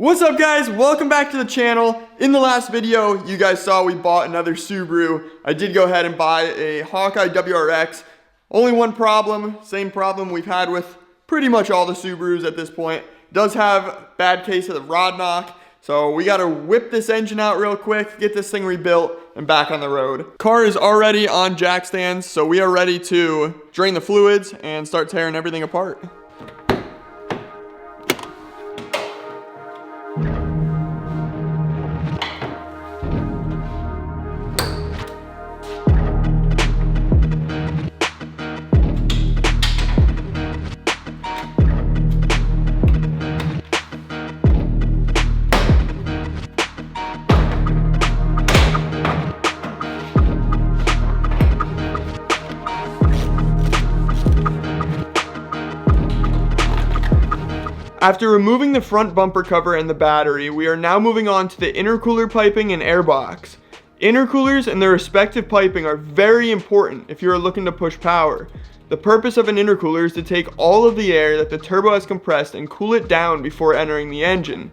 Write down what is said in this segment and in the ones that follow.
What's up guys, welcome back to the channel. In the last video, you guys saw we bought another Subaru. I did go ahead and buy a Hawkeye WRX. Only one problem, same problem we've had with pretty much all the Subarus at this point. It does have bad case of the rod knock, so we gotta whip this engine out real quick, get this thing rebuilt, and back on the road. Car is already on jack stands, so we are ready to drain the fluids and start tearing everything apart. After removing the front bumper cover and the battery, we are now moving on to the intercooler piping and airbox. Intercoolers and their respective piping are very important if you are looking to push power. The purpose of an intercooler is to take all of the air that the turbo has compressed and cool it down before entering the engine.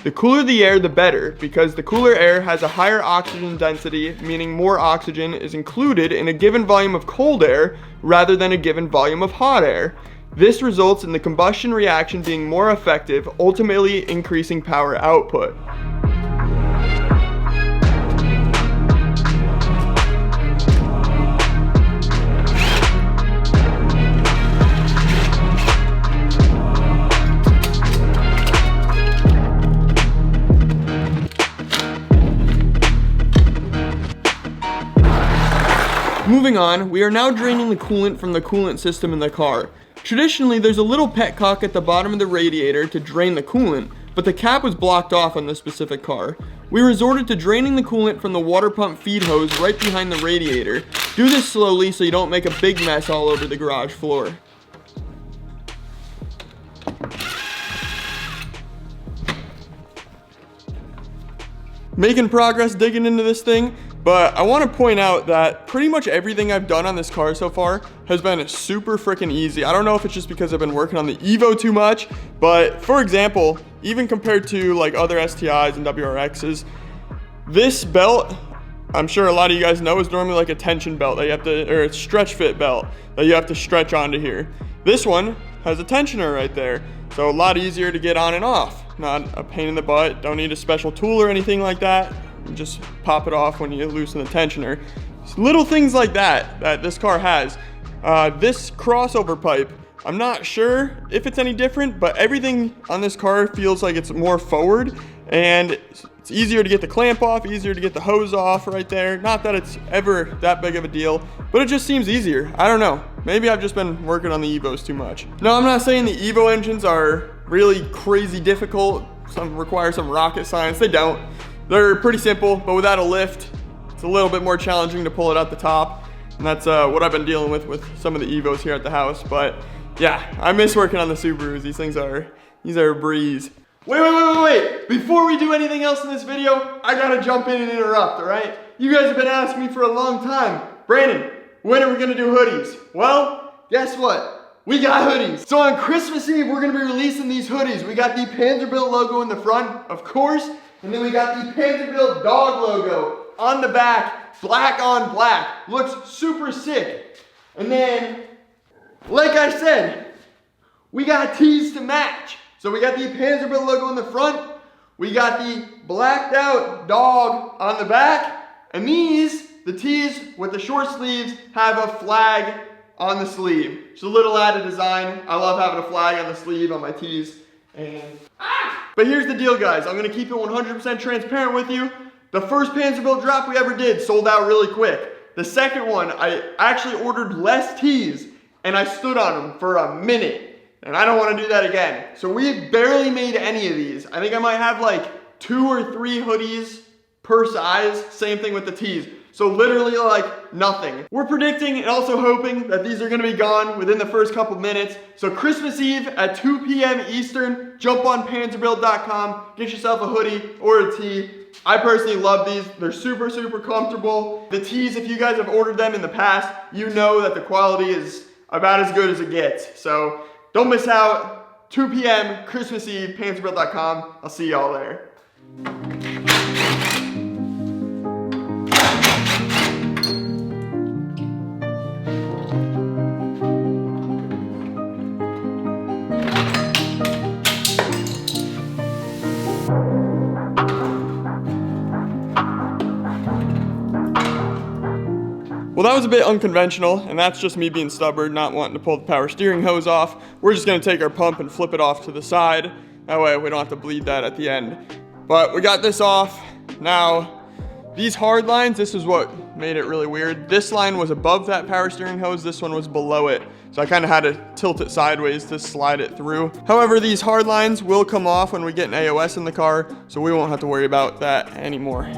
The cooler the air, the better, because the cooler air has a higher oxygen density, meaning more oxygen is included in a given volume of cold air rather than a given volume of hot air. This results in the combustion reaction being more effective, ultimately increasing power output. Moving on, we are now draining the coolant from the coolant system in the car. Traditionally, there's a little petcock at the bottom of the radiator to drain the coolant, but the cap was blocked off on this specific car. We resorted to draining the coolant from the water pump feed hose right behind the radiator. Do this slowly so you don't make a big mess all over the garage floor. Making progress digging into this thing, but I want to point out that pretty much everything I've done on this car so far has been super freaking easy. I don't know if it's just because I've been working on the Evo too much, but for example, even compared to like other STIs and WRXs, this belt, I'm sure a lot of you guys know, is normally like a tension belt that you have to, or a stretch fit belt that you have to stretch onto here. This one has a tensioner right there, so a lot easier to get on and off. Not a pain in the butt, don't need a special tool or anything like that. You just pop it off when you loosen the tensioner. It's little things like that that this car has. This crossover pipe, I'm not sure if it's any different, but everything on this car feels like it's more forward, and it's easier to get the clamp off, easier to get the hose off right there. Not that it's ever that big of a deal, but it just seems easier. I don't know. Maybe I've just been working on the Evos too much. No, I'm not saying the Evo engines are really crazy difficult. Some require some rocket science. They don't. They're pretty simple, but without a lift, it's a little bit more challenging to pull it out the top. And that's what I've been dealing with some of the Evos here at the house. But yeah, I miss working on the Subarus. These are a breeze. Wait. Before we do anything else in this video, I gotta jump in and interrupt, all right? You guys have been asking me for a long time, Brandon, when are we gonna do hoodies? Well, guess what? We got hoodies. So on Christmas Eve, we're gonna be releasing these hoodies. We got the Panzerbuilt logo in the front, of course, and then we got the Panzerbuilt dog logo on the back, black on black. Looks super sick. And then, like I said, we got tees to match. So we got the Panzerbuilt logo in the front, we got the blacked out dog on the back, and these, the tees with the short sleeves, have a flag on the sleeve. It's a little added design. I love having a flag on the sleeve on my tees. But here's the deal, guys. I'm gonna keep it 100% transparent with you. The first Panzerbuilt drop we ever did sold out really quick. The second one, I actually ordered less tees and I stood on them for a minute. And I don't want to do that again. So we barely made any of these. I think I might have like 2 or 3 hoodies per size. Same thing with the tees. So literally like nothing. We're predicting and also hoping that these are gonna be gone within the first couple minutes. So Christmas Eve at 2 p.m. Eastern, jump on panzerbuilt.com, get yourself a hoodie or a tee. I personally love these. They're super, super comfortable. The tees, if you guys have ordered them in the past, you know that the quality is about as good as it gets. So don't miss out. 2 p.m. Christmas Eve, PANZERBUILT.com. I'll see y'all there. Well, that was a bit unconventional, and that's just me being stubborn, not wanting to pull the power steering hose off. We're just gonna take our pump and flip it off to the side. That way we don't have to bleed that at the end. But we got this off. Now, these hard lines, this is what made it really weird. This line was above that power steering hose, this one was below it. So I kind of had to tilt it sideways to slide it through. However, these hard lines will come off when we get an AOS in the car, so we won't have to worry about that anymore.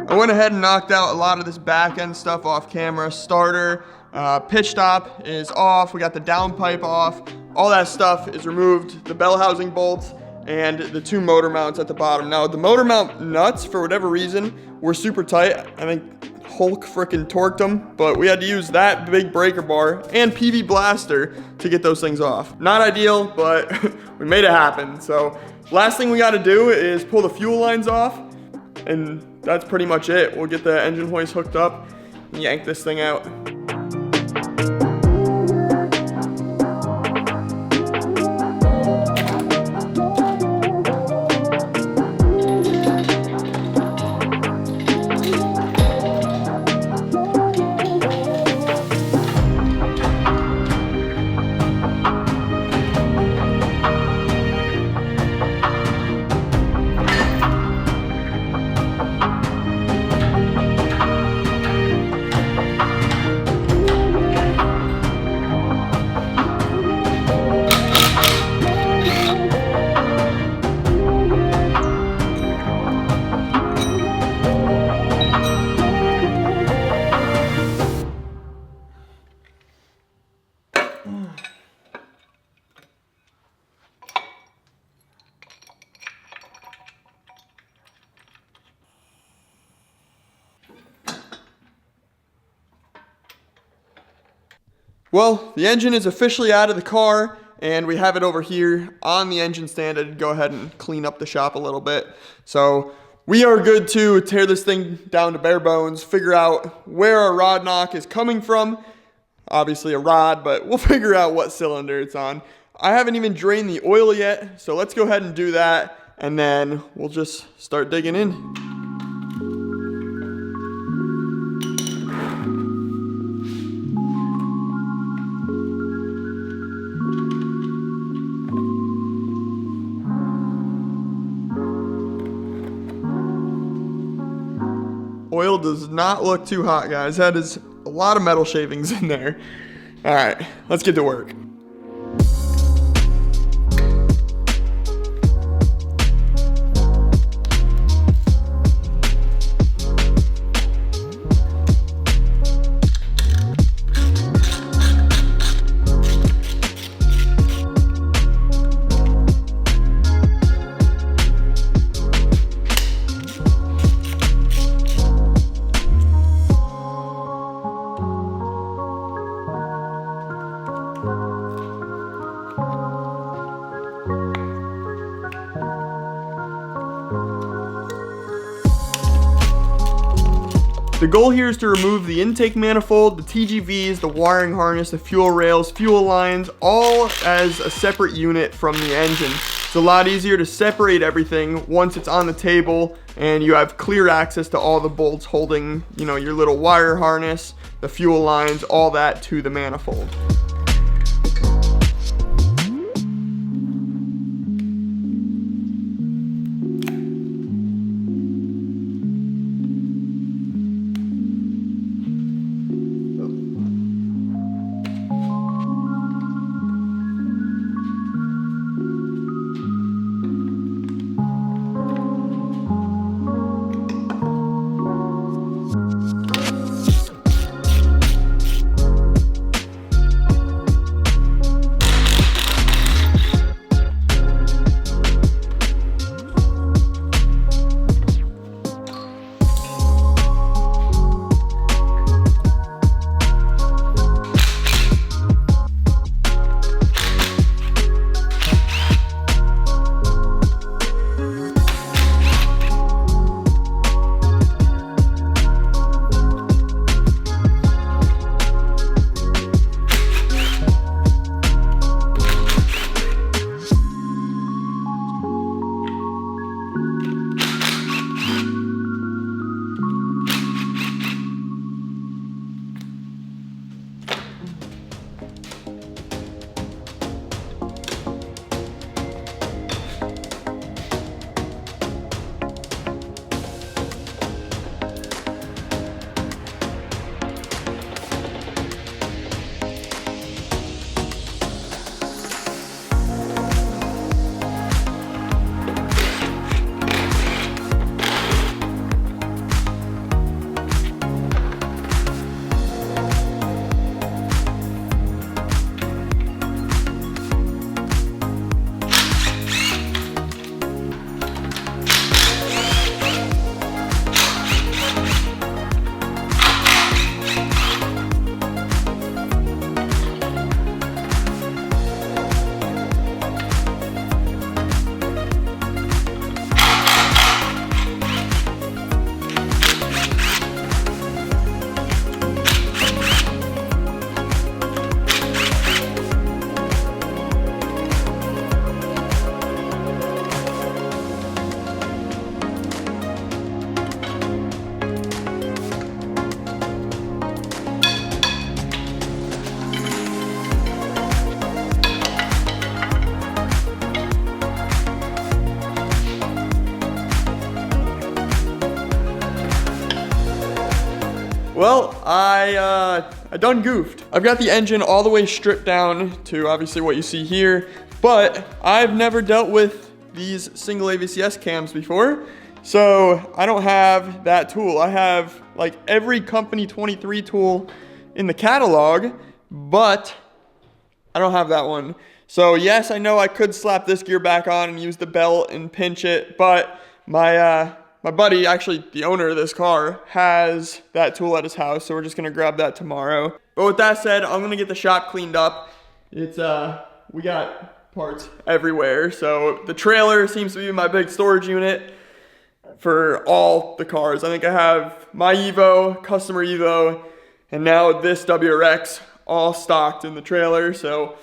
I went ahead and knocked out a lot of this back end stuff off camera. Starter, pitch stop is off. We got the downpipe off. All that stuff is removed. The bell housing bolts and the 2 motor mounts at the bottom. Now the motor mount nuts, for whatever reason, were super tight. I think Hulk frickin' torqued them, but we had to use that big breaker bar and PV blaster to get those things off. Not ideal, but we made it happen. So last thing we gotta do is pull the fuel lines off, and that's pretty much it. We'll get the engine hoist hooked up and yank this thing out. Well, the engine is officially out of the car, and we have it over here on the engine stand. I did go ahead and clean up the shop a little bit. So we are good to tear this thing down to bare bones, figure out where our rod knock is coming from. Obviously a rod, but we'll figure out what cylinder it's on. I haven't even drained the oil yet, so let's go ahead and do that, and then we'll just start digging in. Oil does not look too hot, guys. That is a lot of metal shavings in there. All right, let's get to work. The goal here is to remove the intake manifold, the TGVs, the wiring harness, the fuel rails, fuel lines, all as a separate unit from the engine. It's a lot easier to separate everything once it's on the table and you have clear access to all the bolts holding, you know, your little wire harness, the fuel lines, all that to the manifold. Well, I done goofed. I've got the engine all the way stripped down to obviously what you see here, but I've never dealt with these single AVCS cams before, so I don't have that tool. I have like every Company 23 tool in the catalog, but I don't have that one. So yes, I know I could slap this gear back on and use the belt and pinch it, but my buddy, actually the owner of this car, has that tool at his house, so we're just gonna grab that tomorrow. But with that said, I'm gonna get the shop cleaned up. It's, we got parts everywhere. So the trailer seems to be my big storage unit for all the cars. I think I have my Evo, customer Evo, and now this WRX all stocked in the trailer. So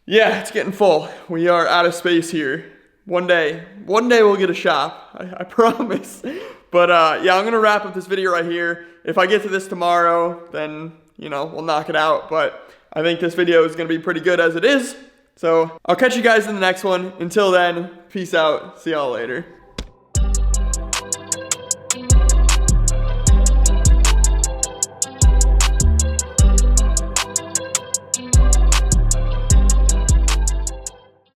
yeah, it's getting full. We are out of space here. One day we'll get a shop, I promise. But yeah, I'm gonna wrap up this video right here. If I get to this tomorrow, then, you know, we'll knock it out. But I think this video is gonna be pretty good as it is. So I'll catch you guys in the next one. Until then, peace out. See y'all later.